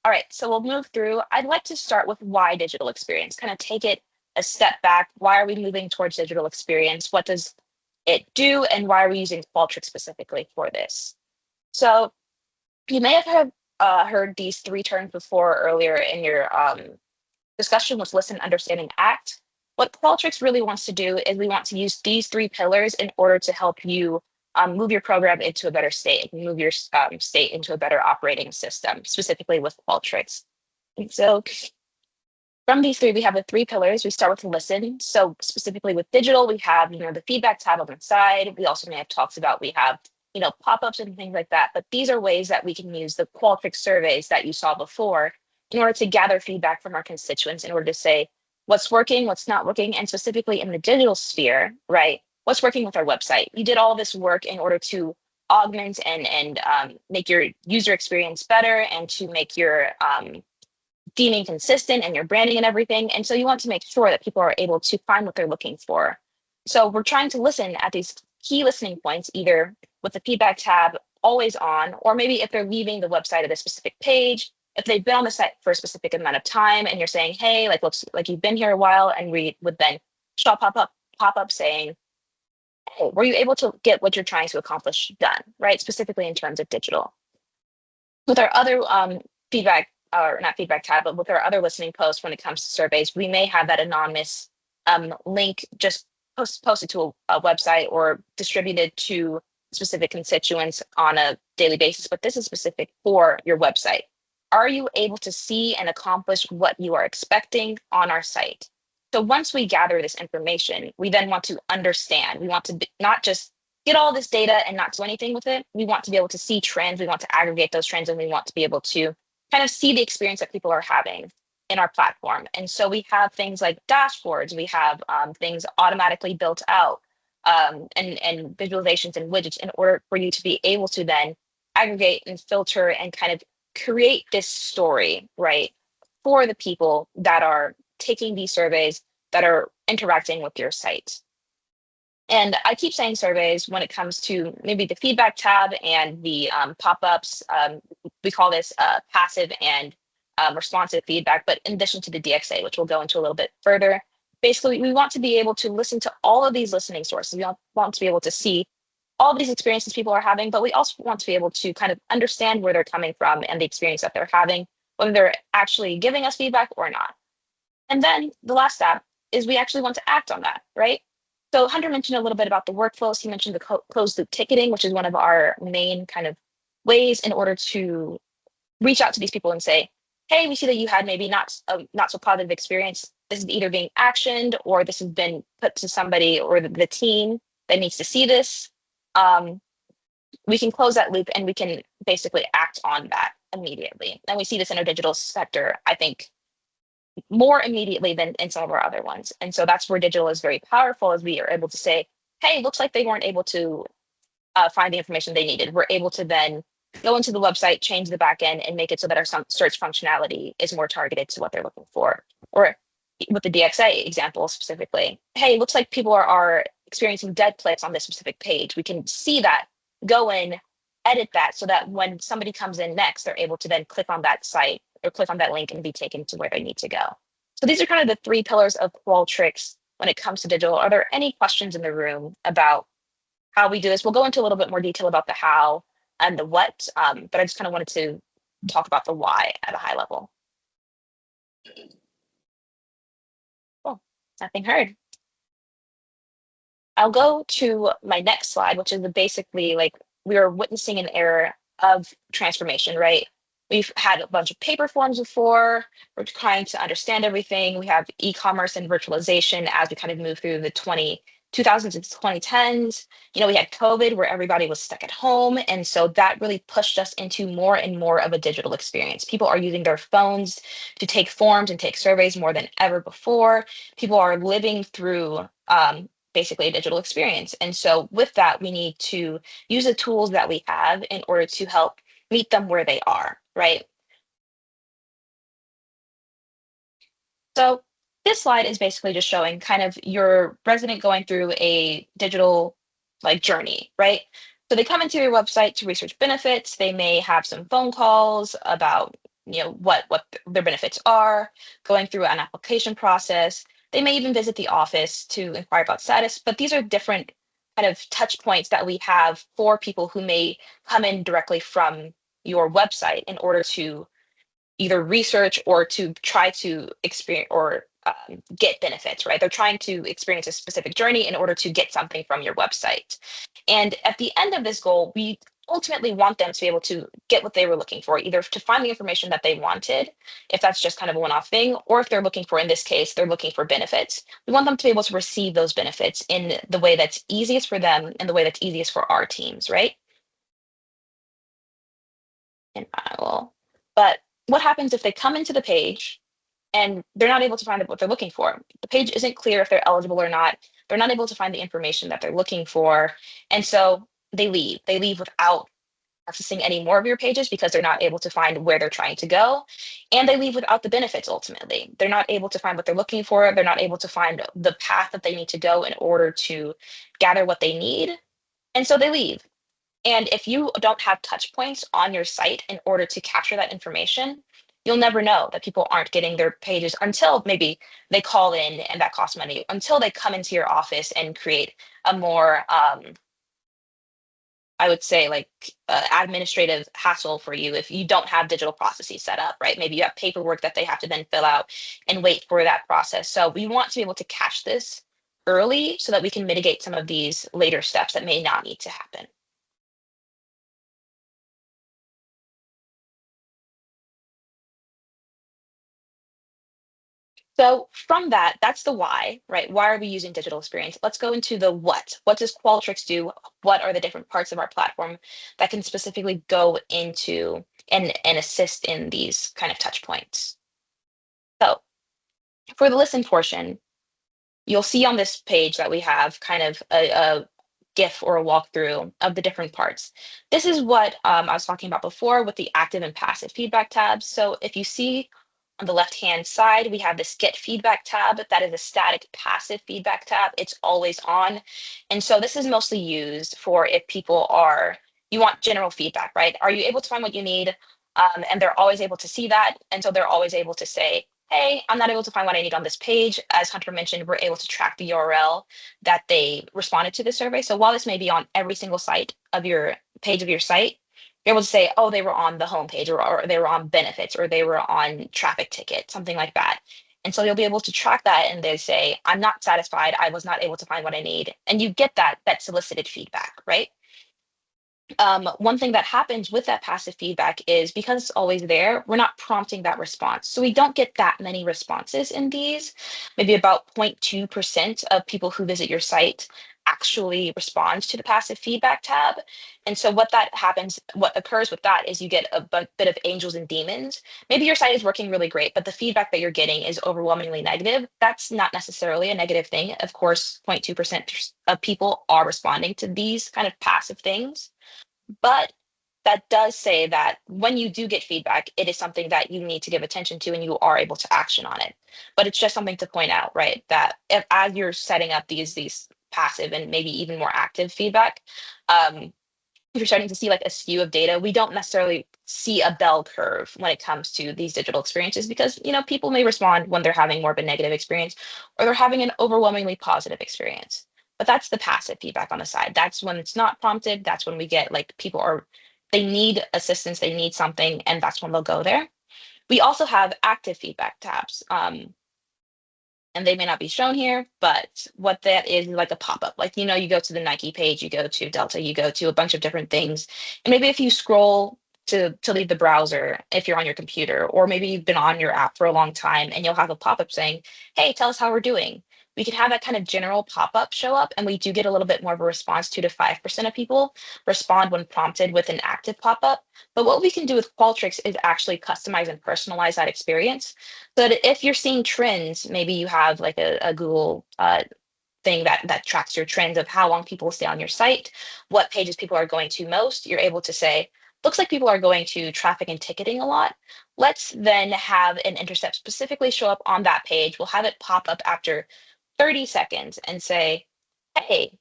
All right, so we'll move through. I'd like to start with why digital experience, kind of take it a step back. Why are we moving towards digital experience? What does it do? And why are we using Qualtrics specifically for this? So you may have heard these three terms before earlier in your discussion was listen, understand, and act. What Qualtrics really wants to do is we want to use these three pillars in order to help you move your program into a better state, move your state into a better operating system, specifically with Qualtrics. And so from these three, we have the three pillars. We start with listen. So specifically with digital, we have, the feedback tab on the side. We also may have talked about, we have, pop-ups and things like that. But these are ways that we can use the Qualtrics surveys that you saw before in order to gather feedback from our constituents in order to say what's working, what's not working, and specifically in the digital sphere, right? What's working with our website? You did all this work in order to augment and make your user experience better and to make your theming consistent and your branding and everything. And so you want to make sure that people are able to find what they're looking for. So we're trying to listen at these key listening points, either with the feedback tab always on, or maybe if they're leaving the website at a specific page, if they've been on the site for a specific amount of time and you're saying, hey, like looks like you've been here a while, and we would then show pop-up saying, hey, were you able to get what you're trying to accomplish done, right? Specifically in terms of digital. With our other feedback, or not feedback tab, but with our other listening posts when it comes to surveys, we may have that anonymous link just posted to a website or distributed to specific constituents on a daily basis, but this is specific for your website. Are you able to see and accomplish what you are expecting on our site? So once we gather this information, we then want to understand. We want to not just get all this data and not do anything with it. We want to be able to see trends. We want to aggregate those trends, and we want to be able to kind of see the experience that people are having in our platform. And so we have things like dashboards. We have things automatically built out and visualizations and widgets in order for you to be able to then aggregate and filter and kind of create this story, right, for the people that are taking these surveys, that are interacting with your site. And I keep saying surveys when it comes to maybe the feedback tab and the pop-ups. We call this passive and responsive feedback, but in addition to the DXA, which we'll go into a little bit further, basically we want to be able to listen to all of these listening sources. We want to be able to see all of these experiences people are having, but we also want to be able to kind of understand where they're coming from and the experience that they're having, whether they're actually giving us feedback or not. And then the last step is we actually want to act on that, right? So Hunter mentioned a little bit about the workflows. He mentioned the closed loop ticketing, which is one of our main kind of ways in order to reach out to these people and say, hey, we see that you had maybe not so positive experience. This is either being actioned or this has been put to somebody or the team that needs to see this. We can close that loop and we can basically act on that immediately. And we see this in our digital sector, I think, more immediately than in some of our other ones. And so that's where digital is very powerful, as we are able to say, hey, looks like they weren't able to find the information they needed. We're able to then go into the website, change the back end, and make it so that our search functionality is more targeted to what they're looking for. Or with the DXA example specifically, hey, looks like people are experiencing dead clicks on this specific page. We can see that, go in, edit that, so that when somebody comes in next, they're able to then click on that site or click on that link and be taken to where they need to go. So these are kind of the three pillars of Qualtrics when it comes to digital. Are there any questions in the room about how we do this? We'll go into a little bit more detail about the how and the what, but I just kind of wanted to talk about the why at a high level. Cool, nothing heard. I'll go to my next slide, which is basically like we are witnessing an era of transformation, right? We've had a bunch of paper forms before. We're trying to understand everything. We have e-commerce and virtualization as we kind of move through the 2000s and 2010s. We had COVID where everybody was stuck at home. And so that really pushed us into more and more of a digital experience. People are using their phones to take forms and take surveys more than ever before. People are living through basically a digital experience. And so with that, we need to use the tools that we have in order to help meet them where they are, right? So this slide is basically just showing kind of your resident going through a digital journey, right? So they come into your website to research benefits. They may have some phone calls about what their benefits are, going through an application process. They may even visit the office to inquire about status, but these are different kind of touch points that we have for people who may come in directly from your website in order to either research or to try to experience or get benefits, right? They're trying to experience a specific journey in order to get something from your website. And at the end of this goal, we ultimately want them to be able to get what they were looking for, either to find the information that they wanted, if that's just kind of a one-off thing, or if they're looking for, in this case, they're looking for benefits. We want them to be able to receive those benefits in the way that's easiest for them and the way that's easiest for our teams, right? And I will. But what happens if they come into the page and they're not able to find what they're looking for? The page isn't clear if they're eligible or not. They're not able to find the information that they're looking for. And so they leave. They leave without accessing any more of your pages because they're not able to find where they're trying to go. And they leave without the benefits ultimately. They're not able to find what they're looking for. They're not able to find the path that they need to go in order to gather what they need. And so they leave. And if you don't have touch points on your site in order to capture that information, you'll never know that people aren't getting their pages until maybe they call in and that costs money, until they come into your office and create a more, I would say, like administrative hassle for you if you don't have digital processes set up, right? Maybe you have paperwork that they have to then fill out and wait for that process. So we want to be able to catch this early so that we can mitigate some of these later steps that may not need to happen. So from that, that's the why, right? Why are we using digital experience? Let's go into the what. What does Qualtrics do? What are the different parts of our platform that can specifically go into and assist in these kind of touch points? So for the listen portion, you'll see on this page that we have kind of a GIF or a walkthrough of the different parts. This is what I was talking about before with the active and passive feedback tabs. So if you see on the left-hand side, we have this Get Feedback tab. That is a static passive feedback tab. It's always on. And so this is mostly used for if people are, you want general feedback, right? Are you able to find what you need? And they're always able to see that. And so they're always able to say, hey, I'm not able to find what I need on this page. As Hunter mentioned, we're able to track the URL that they responded to the survey. So while this may be on every single site of your page of your site, you're able to say, oh, they were on the homepage or they were on benefits or they were on traffic ticket, something like that. And so you'll be able to track that and they say, I'm not satisfied. I was not able to find what I need. And you get that solicited feedback, right? One thing that happens with that passive feedback is because it's always there, we're not prompting that response. So we don't get that many responses in these. Maybe about 0.2% of people who visit your site actually respond to the passive feedback tab. And so what occurs with that is you get a bit of angels and demons. Maybe your site is working really great, but the feedback that you're getting is overwhelmingly negative. That's not necessarily a negative thing. Of course, 0.2% of people are responding to these kind of passive things. But that does say that when you do get feedback, it is something that you need to give attention to and you are able to action on it. But it's just something to point out, right? That as you're setting up these passive and maybe even more active feedback, if you're starting to see like a skew of data, we don't necessarily see a bell curve when it comes to these digital experiences because people may respond when they're having more of a negative experience or they're having an overwhelmingly positive experience. But that's the passive feedback on the side. That's when it's not prompted. That's when we get like they need assistance, they need something, and that's when they'll go there. We also have active feedback tabs. And they may not be shown here, but what that is like a pop-up. Like, you go to the Nike page, you go to Delta, you go to a bunch of different things. And maybe if you scroll to leave the browser, if you're on your computer, or maybe you've been on your app for a long time and you'll have a pop-up saying, hey, tell us how we're doing. We can have that kind of general pop-up show up, and we do get a little bit more of a response. 2 to 5% of people respond when prompted with an active pop-up. But what we can do with Qualtrics is actually customize and personalize that experience. So that if you're seeing trends, maybe you have like a Google thing that tracks your trends of how long people stay on your site, what pages people are going to most. You're able to say, looks like people are going to traffic and ticketing a lot. Let's then have an intercept specifically show up on that page. We'll have it pop up after 30 seconds and say, hey,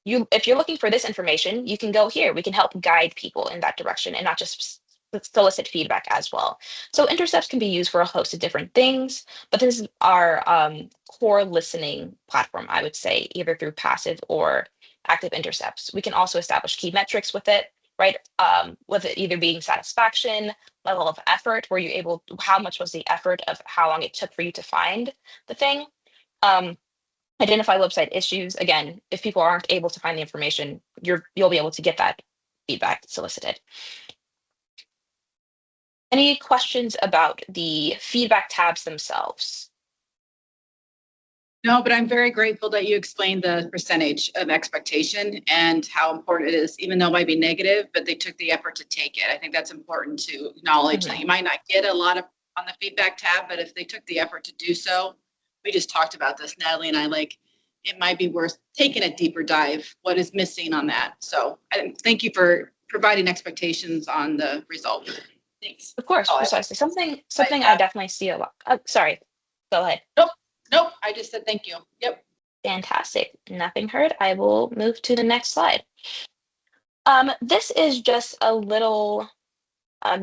if you're looking for this information, you can go here. We can help guide people in that direction and not just solicit feedback as well. So intercepts can be used for a host of different things, but this is our core listening platform, I would say, either through passive or active intercepts. We can also establish key metrics with it, right? With it either being satisfaction, level of effort, where you able, how much was the effort of how long it took for you to find the thing. Um, Identify website issues. Again, if people aren't able to find the information, you'll be able to get that feedback solicited. Any questions about the feedback tabs themselves? No, but I'm very grateful that you explained the percentage of expectation and how important it is, even though it might be negative, but they took the effort to take it. I think that's important to acknowledge that you might not get a lot of on the feedback tab, but if they took the effort to do so, we just talked about this, Natalie and I, like, it might be worth taking a deeper dive. What is missing on that? So thank you for providing expectations on the result. Thanks. Of course, precisely. Something I definitely see a lot. Sorry, go ahead. Nope, I just said thank you. Yep. Fantastic. Nothing heard. I will move to the next slide. This is just a little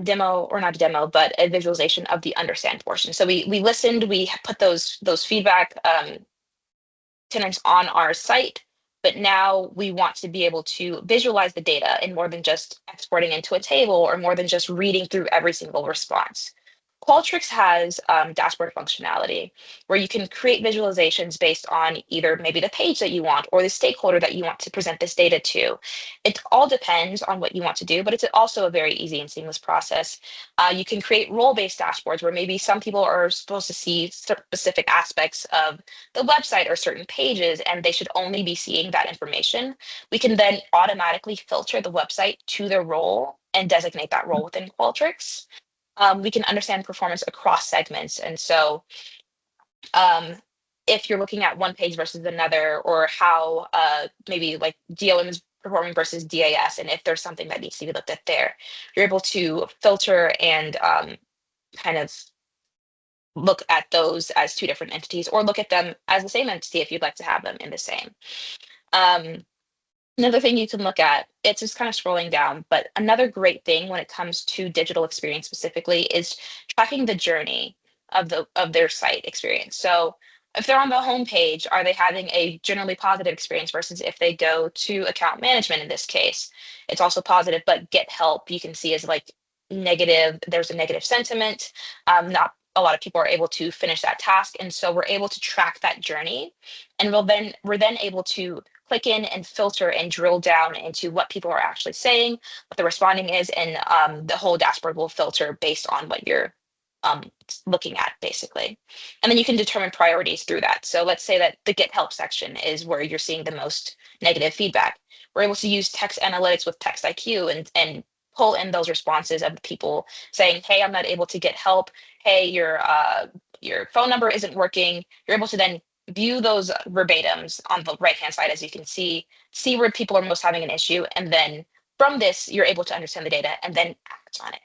demo, or not a demo, but a visualization of the understand portion. So we listened, we put those feedback tenants on our site, but now we want to be able to visualize the data in more than just exporting into a table or more than just reading through every single response. Qualtrics has dashboard functionality where you can create visualizations based on either maybe the page that you want or the stakeholder that you want to present this data to. It all depends on what you want to do, but it's also a very easy and seamless process. You can create role-based dashboards where maybe some people are supposed to see specific aspects of the website or certain pages, and they should only be seeing that information. We can then automatically filter the website to their role and designate that role within Qualtrics. We can understand performance across segments. And so if you're looking at one page versus another, or how maybe like DOM is performing versus DAS, and if there's something that needs to be looked at there, you're able to filter and kind of look at those as two different entities, or look at them as the same entity if you'd like to have them in the same. Another thing you can look at, it's just kind of scrolling down, but another great thing when it comes to digital experience specifically is tracking the journey of their site experience. So if they're on the home page, are they having a generally positive experience versus if they go to account management in this case? It's also positive, but get help you can see is like negative. There's a negative sentiment. Not a lot of people are able to finish that task. And so we're able to track that journey. And we're then able to click in and filter and drill down into what people are actually saying, what the responding is, and the whole dashboard will filter based on what you're looking at, basically. And then you can determine priorities through that. So let's say that the Get Help section is where you're seeing the most negative feedback. We're able to use text analytics with Text IQ and pull in those responses of the people saying, hey, I'm not able to get help. Hey, your phone number isn't working. You're able to then view those verbatims on the right-hand side, as you can see where people are most having an issue. And then from this, you're able to understand the data and then act on it.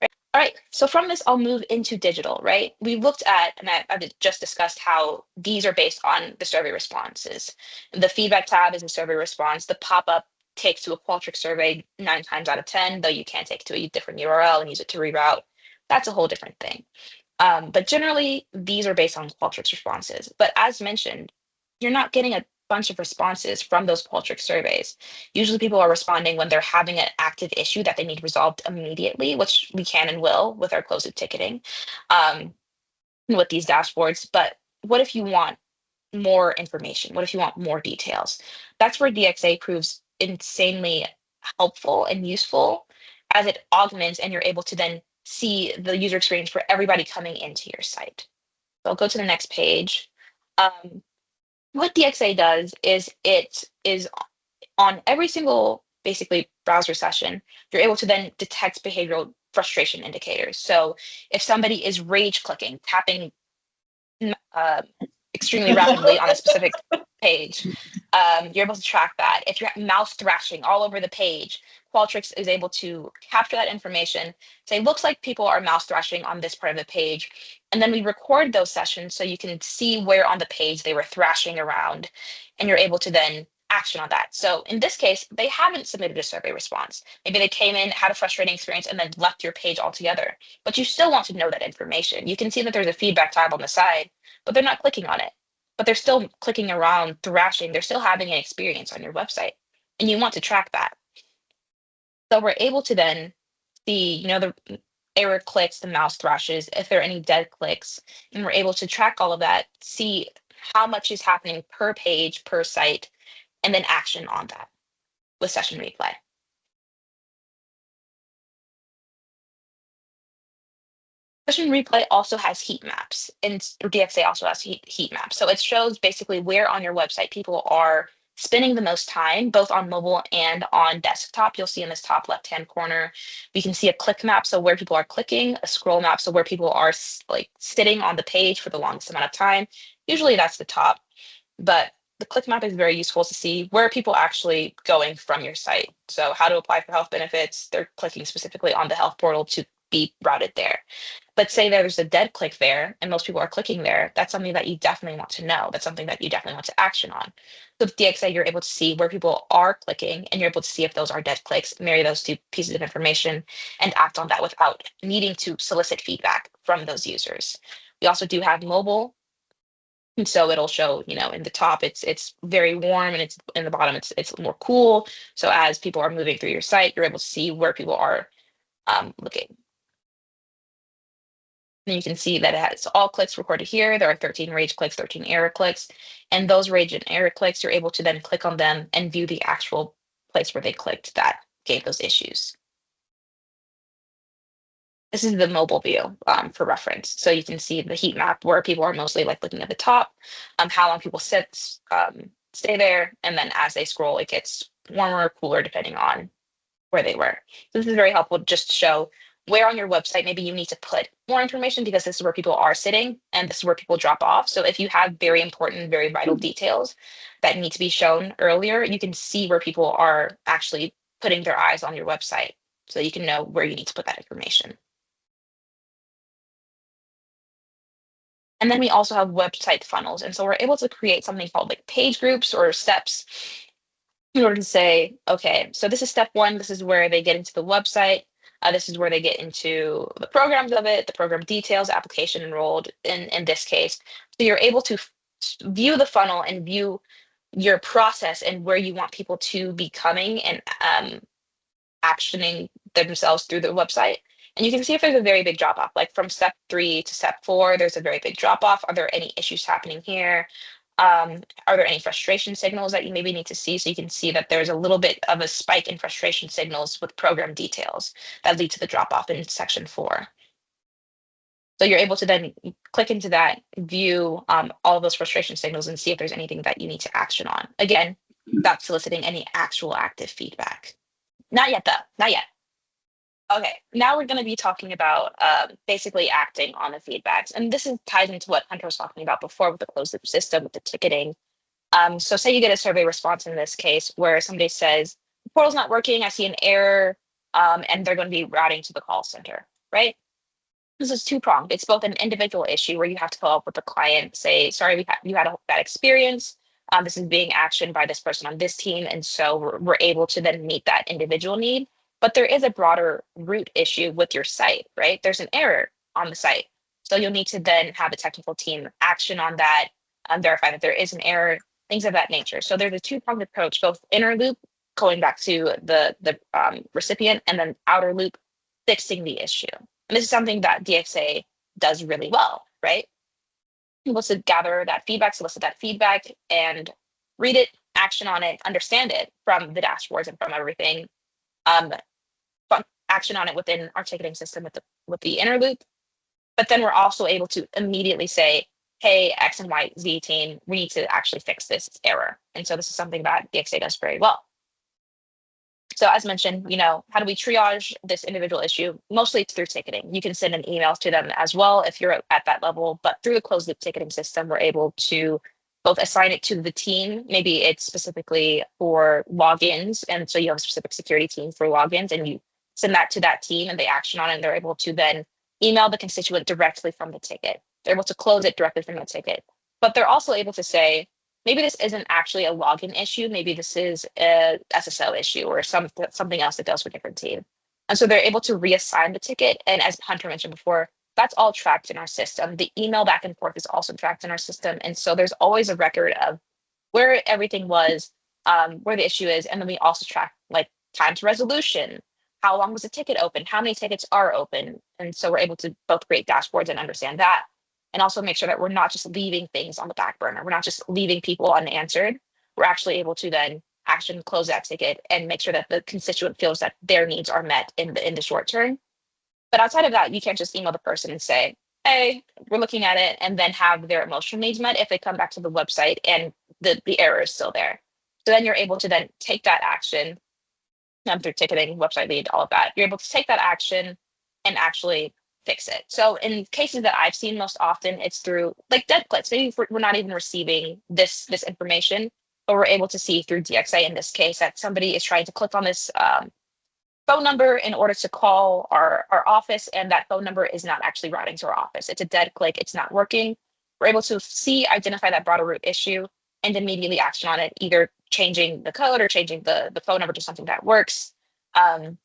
Right? All right, so from this, I'll move into digital, right? We looked at, and I've just discussed how these are based on the survey responses. The feedback tab is a survey response. The pop-up takes to a Qualtrics survey 9 times out of 10, though you can take it to a different URL and use it to reroute. That's a whole different thing. But generally, these are based on Qualtrics responses. But as mentioned, you're not getting a bunch of responses from those Qualtrics surveys. Usually people are responding when they're having an active issue that they need resolved immediately, which we can and will with our closed loop ticketing with these dashboards. But what if you want more information? What if you want more details? That's where DXA proves insanely helpful and useful, as it augments and you're able to then see the user experience for everybody coming into your site. So I'll go to the next page. What DXA does is it is on every single basically browser session, you're able to then detect behavioral frustration indicators. So if somebody is rage clicking, tapping extremely rapidly on a specific page, you're able to track that. If you're mouse thrashing all over the page, Qualtrics is able to capture that information, say, looks like people are mouse thrashing on this part of the page. And then we record those sessions so you can see where on the page they were thrashing around. And you're able to then action on that. So in this case, they haven't submitted a survey response. Maybe they came in, had a frustrating experience, and then left your page altogether. But you still want to know that information. You can see that there's a feedback tab on the side, but they're not clicking on it. But they're still clicking around, thrashing. They're still having an experience on your website. And you want to track that. So we're able to then see, the error clicks, the mouse thrashes, if there are any dead clicks, and we're able to track all of that, see how much is happening per page, per site, and then action on that with session replay. Session replay also has heat maps, and DXA also has heat maps. So it shows basically where on your website people are spending the most time, both on mobile and on desktop. You'll see in this top left-hand corner, we can see a click map, so where people are clicking, a scroll map, so where people are like sitting on the page for the longest amount of time. Usually that's the top, but the click map is very useful to see where people are actually going from your site. So how to apply for health benefits, they're clicking specifically on the health portal to be routed there. But say there's a dead click there and most people are clicking there, that's something that you definitely want to know. That's something that you definitely want to action on. So with DXA, you're able to see where people are clicking and you're able to see if those are dead clicks, marry those two pieces of information and act on that without needing to solicit feedback from those users. We also do have mobile. And so it'll show, in the top, it's very warm, and it's in the bottom, it's more cool. So as people are moving through your site, you're able to see where people are looking. And you can see that it has all clicks recorded here. There are 13 rage clicks, 13 error clicks, and those rage and error clicks, you're able to then click on them and view the actual place where they clicked that gave those issues. This is the mobile view for reference. So you can see the heat map where people are mostly like looking at the top, how long people stay there, and then as they scroll, it gets warmer or cooler depending on where they were. So this is very helpful just to show where on your website maybe you need to put more information because this is where people are sitting and this is where people drop off. So if you have very important, very vital details that need to be shown earlier, you can see where people are actually putting their eyes on your website so you can know where you need to put that information. And then we also have website funnels. And so we're able to create something called like page groups or steps in order to say, okay, so this is step one. This is where they get into the website. This is where they get into the programs of it, the program details, application enrolled in this case. So you're able to view the funnel and view your process and where you want people to be coming and actioning themselves through the website. And you can see if there's a very big drop off, like from step 3 to step 4, there's a very big drop off. Are there any issues happening here? Are there any frustration signals that you maybe need to see? So you can see that there's a little bit of a spike in frustration signals with program details that lead to the drop off in section 4. So you're able to then click into that, view all of those frustration signals and see if there's anything that you need to action on. Again, without soliciting any actual active feedback. Not yet, though. Not yet. Okay, now we're going to be talking about basically acting on the feedbacks. And this ties into what Hunter was talking about before with the closed loop system, with the ticketing. So say you get a survey response in this case where somebody says, the portal's not working, I see an error, and they're going to be routing to the call center, right? This is two-pronged. It's both an individual issue where you have to follow up with the client, say, sorry, you had a bad experience. This is being actioned by this person on this team. And so we're able to then meet that individual need. But there is a broader root issue with your site, right? There's an error on the site. So you'll need to then have a technical team action on that, verify that there is an error, things of that nature. So there's a two-pronged approach, both inner loop, going back to the recipient, and then outer loop, fixing the issue. And this is something that DXA does really well, right? Able to gather that feedback, solicit that feedback, and read it, action on it, understand it from the dashboards and from everything. Action on it within our ticketing system with the inner loop. But then we're also able to immediately say, hey, X and Y, Z team, we need to actually fix this error. And so this is something that DXA does very well. So as mentioned, how do we triage this individual issue? Mostly it's through ticketing. You can send an email to them as well if you're at that level, but through the closed loop ticketing system, we're able to both assign it to the team. Maybe it's specifically for logins. And so you have a specific security team for logins and you send that to that team and they action on it and they're able to then email the constituent directly from the ticket. They're able to close it directly from the ticket, but they're also able to say, maybe this isn't actually a login issue. Maybe this is a SSO issue or something else that goes for a different team. And so they're able to reassign the ticket. And as Hunter mentioned before, that's all tracked in our system. The email back and forth is also tracked in our system. And so there's always a record of where everything was, where the issue is. And then we also track like time to resolution. How long was the ticket open? How many tickets are open? And so we're able to both create dashboards and understand that, and also make sure that we're not just leaving things on the back burner. We're not just leaving people unanswered. We're actually able to then action close that ticket and make sure that the constituent feels that their needs are met in the short term. But outside of that, you can't just email the person and say, hey, we're looking at it, and then have their emotional needs met if they come back to the website and the error is still there. So then you're able to then take that action through ticketing, website lead, all of that. You're able to take that action and actually fix it. So in cases that I've seen most often, it's through like dead clicks. Maybe we're not even receiving this information, but we're able to see through DXA in this case that somebody is trying to click on this phone number in order to call our office, and that phone number is not actually routing to our office. It's a dead click. It's not working. We're able to identify that broader root issue and immediately action on it, either changing the code or changing the phone number to something that works, that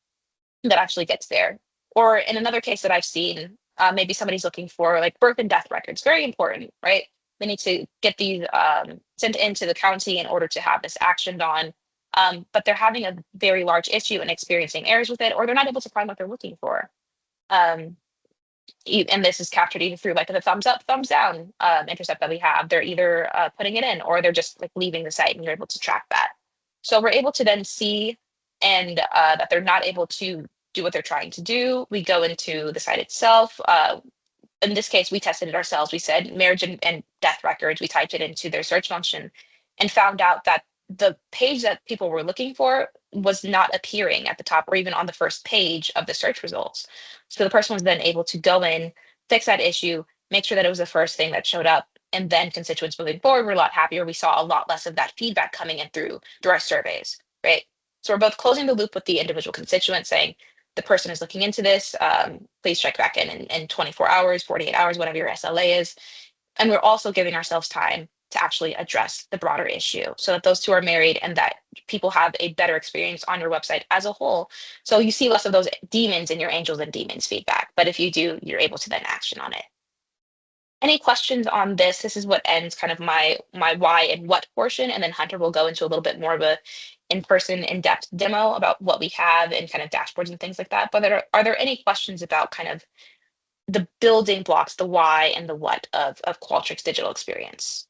actually gets there. Or in another case that I've seen, maybe somebody's looking for like birth and death records. Very important, right? They need to get these sent into the county in order to have this actioned on. But they're having a very large issue and experiencing errors with it, or they're not able to find what they're looking for. And this is captured either through like the thumbs up, thumbs down intercept that we have. They're either putting it in, or they're just like leaving the site, and you're able to track that. So we're able to then see and that they're not able to do what they're trying to do. We go into the site itself. In this case, we tested it ourselves. We said marriage and death records. We typed it into their search function and found out that the page that people were looking for was not appearing at the top or even on the first page of the search results. So the person was then able to go in, fix that issue, make sure that it was the first thing that showed up, and then constituents moving forward were a lot happier. We saw a lot less of that feedback coming in through our surveys, right? So we're both closing the loop with the individual constituent, saying the person is looking into this. Please check back in 24 hours, 48 hours, whatever your SLA is. And we're also giving ourselves time to actually address the broader issue so that those two are married and that people have a better experience on your website as a whole. So you see less of those demons in your angels and demons feedback. But if you do, you're able to then action on it. Any questions on this? This is what ends kind of my why and what portion, and then Hunter will go into a little bit more of a in-person, in-depth demo about what we have and kind of dashboards and things like that. But are there any questions about kind of the building blocks, the why and the what of Qualtrics digital experience?